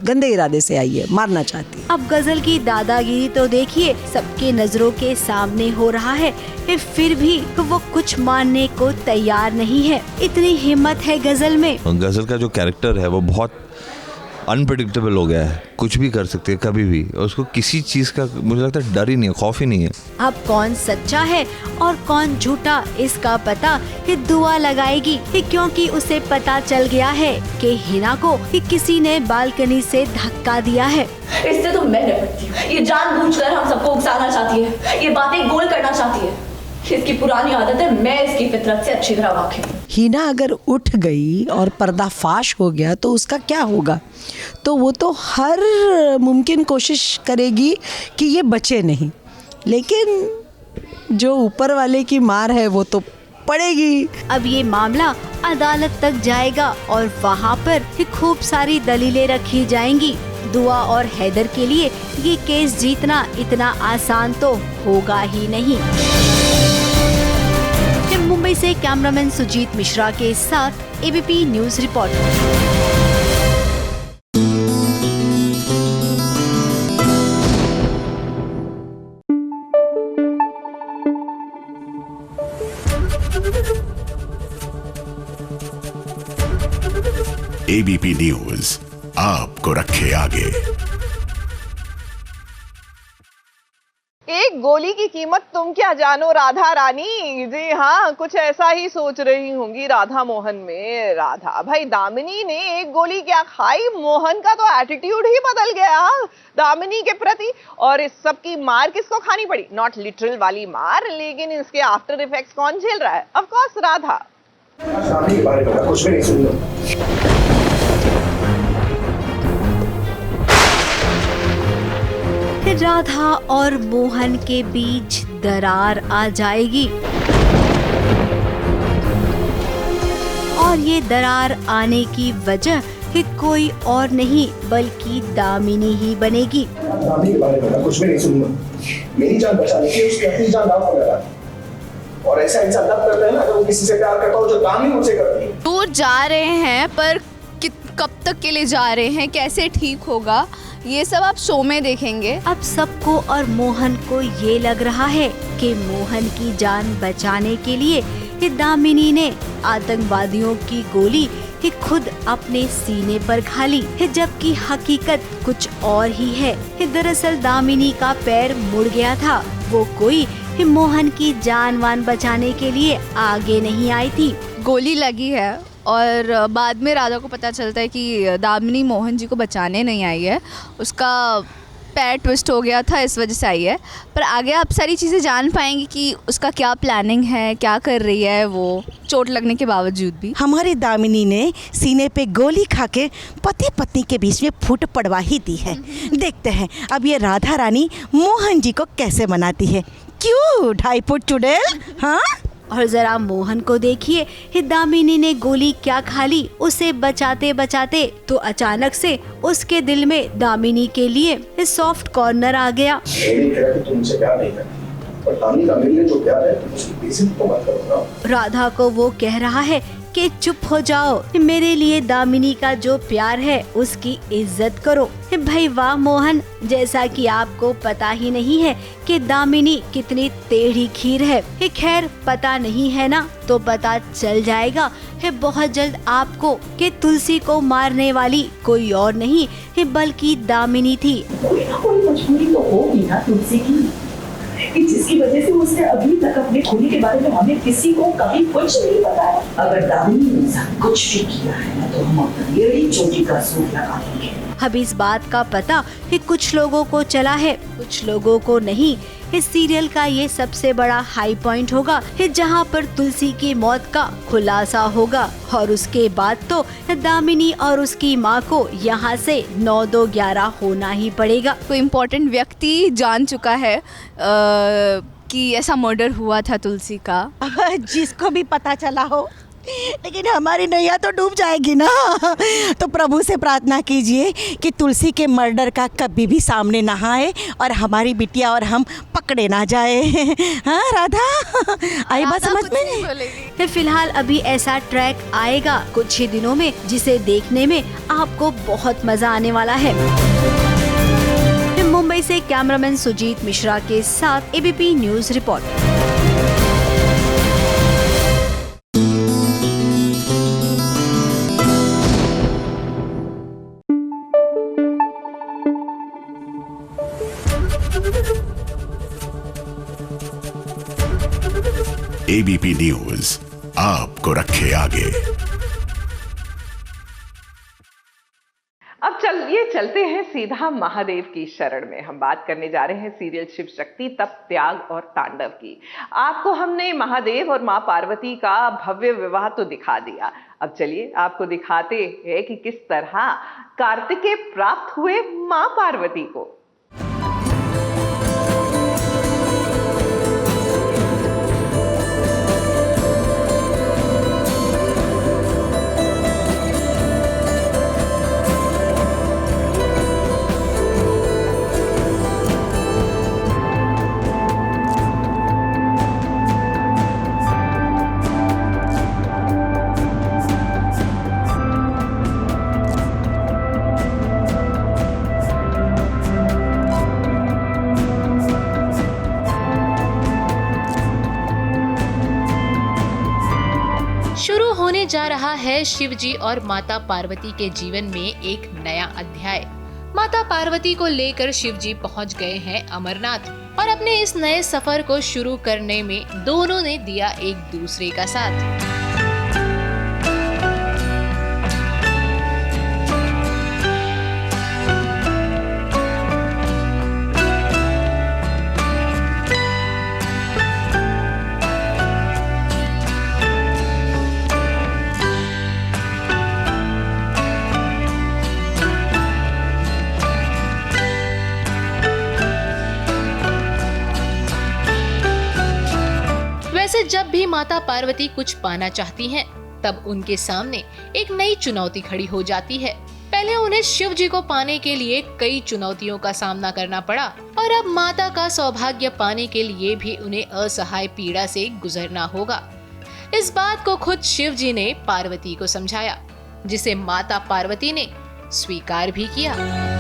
गंदे इरादे से आई है, मारना चाहती है। अब गजल की दादागिरी तो देखिए सबके नजरों के सामने हो रहा है, फिर भी वो कुछ मानने को तैयार नहीं है। इतनी हिम्मत है गजल में। गजल का जो कैरेक्टर है वो बहुत अनप्रेडिक्टेबल हो गया है, कुछ भी कर सकती है कभी भी, और उसको किसी चीज़ का मुझे लगता है डर ही नहीं है, खौफ ही नहीं है। अब कौन सच्चा है और कौन झूठा इसका पता दुआ लगाएगी, क्योंकि उसे पता चल गया है कि हिना को किसी ने बालकनी से धक्का दिया है। इससे तो मैं निपटती हूँ। ये जानबूझकर हम सबको उकसाना चाहती है, ये बातें गोल करना चाहती है। इसकी पुरानी आदत है, मैं इसकी फितरत से अच्छी तरह वाकिफ हूँ। हिना अगर उठ गई और पर्दाफाश हो गया तो उसका क्या होगा? तो वो तो हर मुमकिन कोशिश करेगी कि ये बचे नहीं, लेकिन जो ऊपर वाले की मार है वो तो पड़ेगी। अब ये मामला अदालत तक जाएगा और वहाँ पर खूब सारी दलीलें रखी जाएंगी। दुआ और हैदर के लिए ये केस जीतना इतना आसान तो होगा ही नहीं। मुंबई से कैमरामैन सुजीत मिश्रा के साथ ABP news report. ABP news आपको रखे आगे। एक गोली की कीमत तुम क्या जानो राधा रानी। जी हाँ, कुछ ऐसा ही सोच रही होंगी राधा मोहन में। राधा भाई दामिनी ने एक गोली क्या खाई, मोहन का तो एटीट्यूड ही बदल गया दामिनी के प्रति। और इस सब की मार किसको खानी पड़ी? नॉट लिटरल वाली मार, लेकिन इसके आफ्टर इफेक्ट्स कौन झेल रहा है? Of course Radha. कुछ भी नहीं सुन लो। राधा और मोहन के बीच दरार आ जाएगी, और ये दरार आने की वजह कोई और नहीं बल्कि दामिनी ही बनेगी। दामिनी के बारे में कुछ भी नहीं सुनूंगा। मेरी जान बचाने के लिए उसकी अपनी जान दांव पर लगा, और ऐसा इंसान तब करता है ना अगर वो किसी से प्यार करता हो जो दामिनी मुझसे करती है। दूर जा रहे हैं, पर कब तक के लिए जा रहे हैं, कैसे ठीक होगा, ये सब आप शो में देखेंगे। अब सबको और मोहन को ये लग रहा है कि मोहन की जान बचाने के लिए दामिनी ने आतंकवादियों की गोली खुद अपने सीने पर खा ली, जबकि हकीकत कुछ और ही है। दरअसल दामिनी का पैर मुड़ गया था, वो कोई मोहन की जान वान बचाने के लिए आगे नहीं आई थी। गोली लगी है और बाद में राधा को पता चलता है कि दामिनी मोहन जी को बचाने नहीं आई है, उसका पैर ट्विस्ट हो गया था, इस वजह से आई है। पर आगे आप सारी चीज़ें जान पाएंगी कि उसका क्या प्लानिंग है, क्या कर रही है वो, चोट लगने के बावजूद भी। हमारी दामिनी ने सीने पे गोली खा के पति पत्नी के बीच में फूट पड़वा ही दी है। देखते हैं अब ये राधा रानी मोहन जी को कैसे मनाती है। क्यों 2.5 फुट चुड़ैल? हाँ, और जरा मोहन को देखिए, दामिनी ने गोली क्या खा ली। उसे बचाते बचाते तो अचानक से उसके दिल में दामिनी के लिए सॉफ्ट कॉर्नर आ गया। तुमसे प्यार नहीं करती, पर दामिनी का मेरे लिए जो प्यार है उसकी बेइज्जती तो मत करो ना। राधा को वो कह रहा है कि चुप हो जाओ, मेरे लिए दामिनी का जो प्यार है उसकी इज्जत करो। भाई वाह मोहन, जैसा कि आपको पता ही नहीं है कि दामिनी कितनी टेढ़ी खीर है। खैर पता नहीं है ना तो पता चल जाएगा है बहुत जल्द आपको कि तुलसी को मारने वाली कोई और नहीं है बल्कि दामिनी थी। कोई मजबूरी तो होगी ना तुलसी की, कि जिसकी वजह से उसने अभी तक अपने खूनी के बारे में हमें किसी को कभी कुछ नहीं बताया। अगर दामिनी ने सब कुछ भी किया है ना तो हम अपनी एड़ी चोटी का सूख लगा देंगे। अब इस बात का पता है कुछ लोगों को चला है, कुछ लोगों को नहीं। इस सीरियल का ये सबसे बड़ा हाई पॉइंट होगा जहां पर तुलसी की मौत का खुलासा होगा और उसके बाद तो दामिनी और उसकी माँ को यहाँ से 9-2-11 होना ही पड़ेगा। कोई इम्पोर्टेंट व्यक्ति जान चुका है कि ऐसा मर्डर हुआ था तुलसी का। जिसको भी पता चला हो, लेकिन हमारी नैया तो डूब जाएगी ना। तो प्रभु से प्रार्थना कीजिए कि तुलसी के मर्डर का कभी भी सामने ना आए और हमारी बिटिया और हम पकड़े ना जाए। हाँ राधा, आई बात समझ में? फिलहाल अभी ऐसा ट्रैक आएगा कुछ ही दिनों में जिसे देखने में आपको बहुत मजा आने वाला है। मुंबई से कैमरामैन सुजीत मिश्रा के साथ ABP news report. ABP news आपको रखे आगे। अब चलिए चलते हैं सीधा महादेव की शरण में। हम बात करने जा रहे हैं सीरियल शिव शक्ति तप त्याग और तांडव की। आपको हमने महादेव और मां पार्वती का भव्य विवाह तो दिखा दिया, अब चलिए आपको दिखाते हैं कि किस तरह कार्तिकेय प्राप्त हुए मां पार्वती को। जा रहा है शिवजी और माता पार्वती के जीवन में एक नया अध्याय। माता पार्वती को लेकर शिवजी पहुंच गए हैं अमरनाथ और अपने इस नए सफर को शुरू करने में दोनों ने दिया एक दूसरे का साथ। जब भी माता पार्वती कुछ पाना चाहती हैं, तब उनके सामने एक नई चुनौती खड़ी हो जाती है। पहले उन्हें शिव जी को पाने के लिए कई चुनौतियों का सामना करना पड़ा और अब माता का सौभाग्य पाने के लिए भी उन्हें असहाय पीड़ा से गुजरना होगा। इस बात को खुद शिव जी ने पार्वती को समझाया, जिसे माता पार्वती ने स्वीकार भी किया।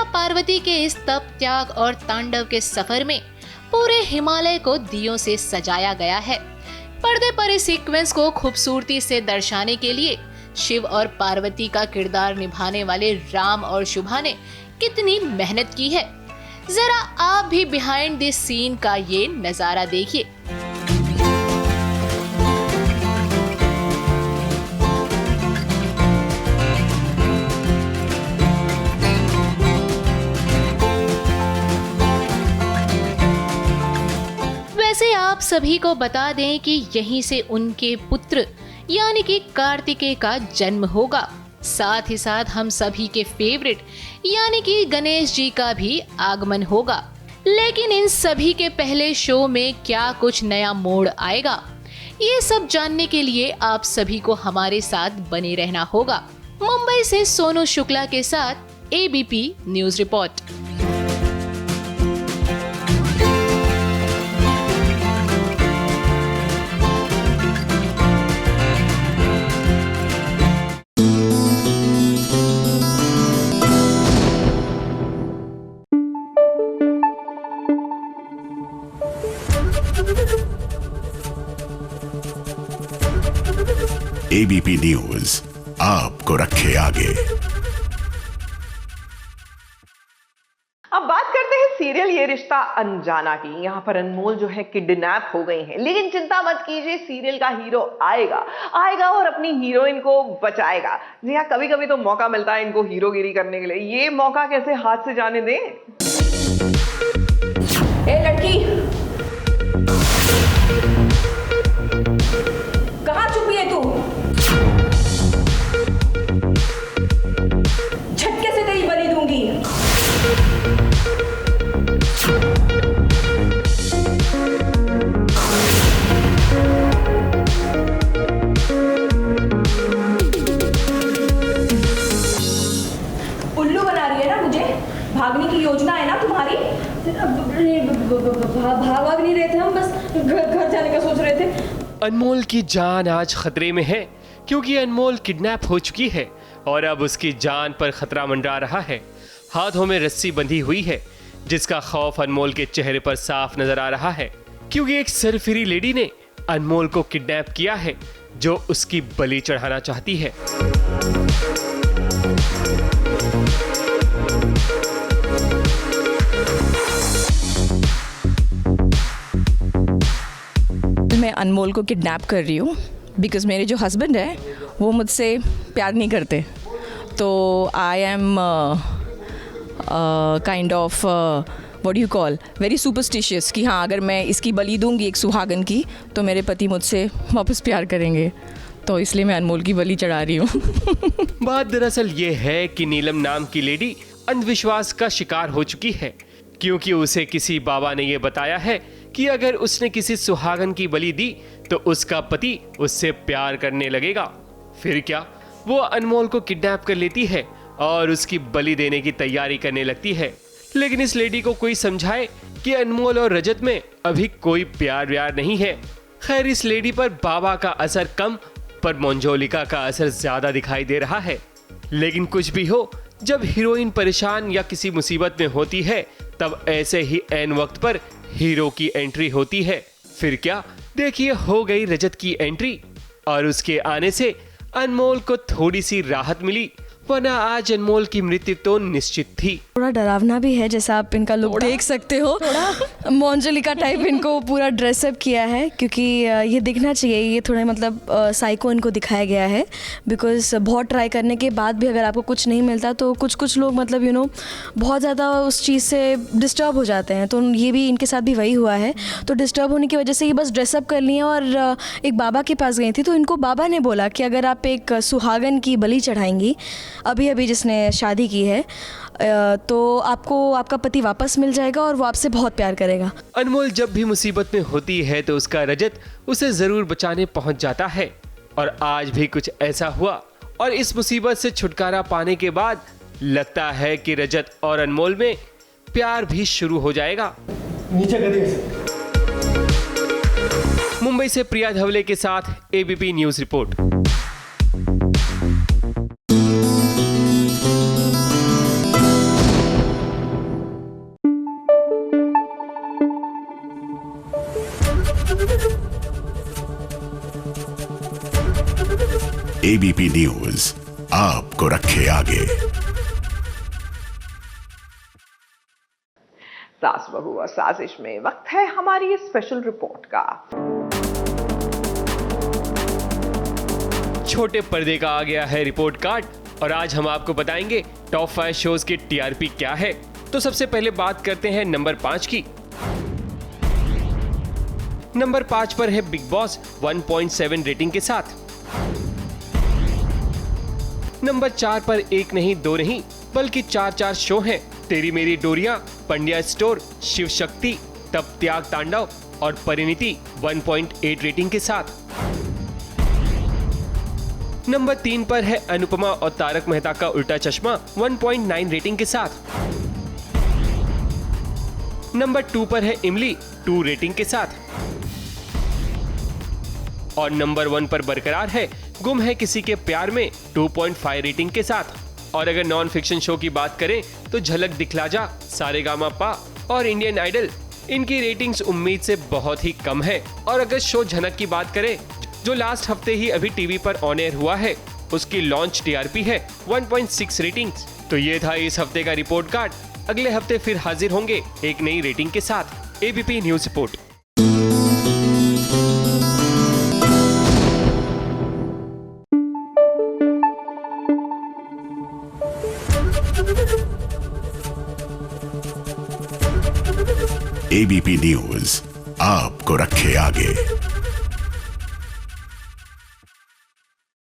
पार्वती के इस तप त्याग और तांडव के सफर में पूरे हिमालय को दियों से सजाया गया है। पर्दे पर इस सीक्वेंस को खूबसूरती से दर्शाने के लिए शिव और पार्वती का किरदार निभाने वाले राम और शुभा ने कितनी मेहनत की है। जरा आप भी बिहाइंड दिस सीन का ये नजारा देखिए। वैसे आप सभी को बता दें कि यहीं से उनके पुत्र यानी कि कार्तिकेय का जन्म होगा। साथ ही साथ हम सभी के फेवरेट यानी कि गणेश जी का भी आगमन होगा। लेकिन इन सभी के पहले शो में क्या कुछ नया मोड़ आएगा, ये सब जानने के लिए आप सभी को हमारे साथ बने रहना होगा। मुंबई से सोनू शुक्ला के साथ ABP news report. ABP news आपको रखे आगे। अब बात करते हैं सीरियल ये रिश्ता अनजाना की। यहाँ पर अनमोल जो है किडनैप हो गई हैं, लेकिन चिंता मत कीजिए, सीरियल का हीरो आएगा और अपनी हीरोइन को बचाएगा। जी हाँ, कभी कभी तो मौका मिलता है इनको हीरोगिरी करने के लिए, ये मौका कैसे हाथ से जाने दें। ए लड़की, कहाँ छुपी है तू? झटके से तेरी बलि दूंगी। उल्लू बना रही है ना मुझे? भागने की योजना है ना तुम्हारी? भाग नहीं रहे थे हम, बस घर जाने का सोच रहे थे। अनमोल की जान आज खतरे में है क्योंकि अनमोल किडनैप हो चुकी है और अब उसकी जान पर खतरा मंडरा रहा है। हाथों में रस्सी बंधी हुई है जिसका खौफ अनमोल के चेहरे पर साफ नजर आ रहा है क्योंकि एक सरफिरी लेडी ने अनमोल को किडनैप किया है जो उसकी बलि चढ़ाना चाहती है। मैं अनमोल को किडनैप कर रही हूँ बिकॉज़ मेरे जो हस्बैंड है वो मुझसे प्यार नहीं करते, तो I am kind of what do you call very superstitious कि हाँ, अगर मैं इसकी बलि दूंगी एक सुहागन की तो मेरे पति मुझसे वापस प्यार करेंगे, तो इसलिए मैं अनमोल की बलि चढ़ा रही हूँ। बात दरअसल ये है कि नीलम नाम की लेडी अंधविश्वास का शिकार हो चुकी है क्योंकि उसे किसी बाबा ने ये बताया है कि अगर उसने किसी सुहागन की बलि दी तो उसका पति उससे प्यार करने लगेगा। फिर क्या, वो अनमोल को किडनैप कर लेती है और उसकी बलि देने की तैयारी करने लगती है। लेकिन इस लेडी को कोई समझाए कि अनमोल और रजत में अभी कोई प्यार व्यार नहीं है। खैर, इस लेडी पर बाबा का असर कम पर मंजोलिका का असर ज्यादा दिखाई दे रहा है। लेकिन कुछ भी हो, जब हीरोइन परेशान या किसी मुसीबत में होती है तब ऐसे ही ऐन वक्त पर हीरो की एंट्री होती है। फिर क्या, देखिए हो गई रजत की एंट्री और उसके आने से अनमोल को थोड़ी सी राहत मिली, वरना आज अनमोल की मृत्यु तो निश्चित थी। थोड़ा डरावना भी है, जैसा आप इनका लुक देख सकते हो, मंजलिका टाइप इनको पूरा ड्रेसअप किया है क्योंकि ये दिखना चाहिए, ये थोड़ा मतलब साइको इनको दिखाया गया है बिकॉज बहुत ट्राई करने के बाद भी अगर आपको कुछ नहीं मिलता तो कुछ लोग मतलब यू नो बहुत ज़्यादा उस चीज़ से डिस्टर्ब हो जाते हैं, तो ये भी इनके साथ भी वही हुआ है। तो डिस्टर्ब होने की वजह से ये बस ड्रेसअप कर लिए और एक बाबा के पास गई थी, तो इनको बाबा ने बोला कि अगर आप एक सुहागन की बलि चढ़ाएंगी अभी जिसने शादी की है तो आपको आपका पति वापस मिल जाएगा और वो आपसे बहुत प्यार करेगा। अनमोल जब भी मुसीबत में होती है तो उसका रजत उसे जरूर बचाने पहुंच जाता है और आज भी कुछ ऐसा हुआ और इस मुसीबत से छुटकारा पाने के बाद लगता है कि रजत और अनमोल में प्यार भी शुरू हो जाएगा। मुंबई से प्रिया धवले के साथ ABP news report. ABP news आपको रखे आगे। सास बहू और साजिश में वक्त है हमारी स्पेशल रिपोर्ट का। छोटे पर्दे का आ गया है रिपोर्ट कार्ड और आज हम आपको बताएंगे टॉप 5 शोज की TRP क्या है। तो सबसे पहले बात करते हैं नंबर 5 की। नंबर 5 पर है बिग बॉस 1.7 रेटिंग के साथ। नंबर 4 पर एक नहीं दो नहीं बल्कि 4 शो हैं तेरी मेरी डोरियां, पंड्या स्टोर, शिव शक्ति, तब त्याग तांडव और परिणीति 1.8 रेटिंग के साथ। नंबर 3 पर है अनुपमा और तारक मेहता का उल्टा चश्मा 1.9 रेटिंग के साथ। नंबर 2 पर है इमली 2 रेटिंग के साथ। और नंबर 1 पर बरकरार है गुम है किसी के प्यार में 2.5 रेटिंग के साथ। और अगर नॉन फिक्शन शो की बात करें तो झलक दिखला जा, सारेगामापा और इंडियन आइडल, इनकी रेटिंग्स उम्मीद से बहुत ही कम है। और अगर शो झनक की बात करें जो लास्ट हफ्ते ही अभी टीवी पर ऑन एयर हुआ है, उसकी लॉन्च टीआरपी है 1.6 रेटिंग्स। तो ये था इस हफ्ते का रिपोर्ट कार्ड। अगले हफ्ते फिर हाजिर होंगे एक नई रेटिंग के साथ। ABP news report. ABP news आपको रखे आगे।